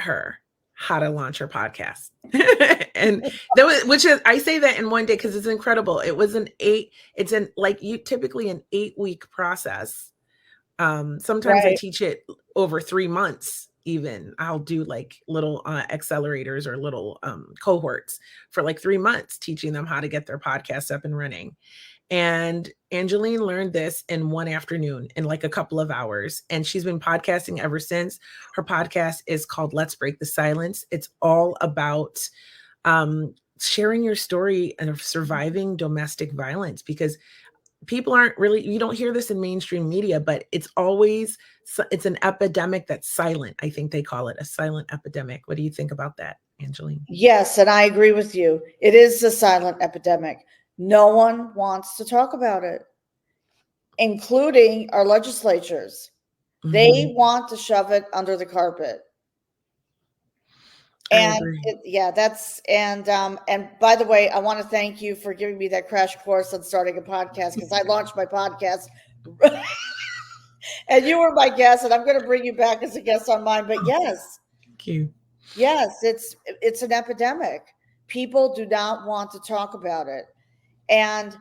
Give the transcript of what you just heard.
her how to launch her podcast. And that was, which is, I say that in one day because it's incredible. It was typically an 8-week process. Sometimes I teach it over 3 months. Even I'll do like little accelerators or little cohorts for like 3 months, teaching them how to get their podcast up and running. And Angeline learned this in one afternoon in like a couple of hours. And she's been podcasting ever since. Her podcast is called Let's Break the Silence. It's all about sharing your story of surviving domestic violence, because people aren't really, you don't hear this in mainstream media, but it's an epidemic that's silent. I think they call it a silent epidemic. What do you think about that, Angeline? Yes, and I agree with you. It is a silent epidemic. No one wants to talk about it, including our legislatures. Mm-hmm. They want to shove it under the carpet. And and by the way, I want to thank you for giving me that crash course on starting a podcast, because I launched my podcast and you were my guest, and I'm going to bring you back as a guest on mine. But yes, thank you. Yes, it's an epidemic. People do not want to talk about it. And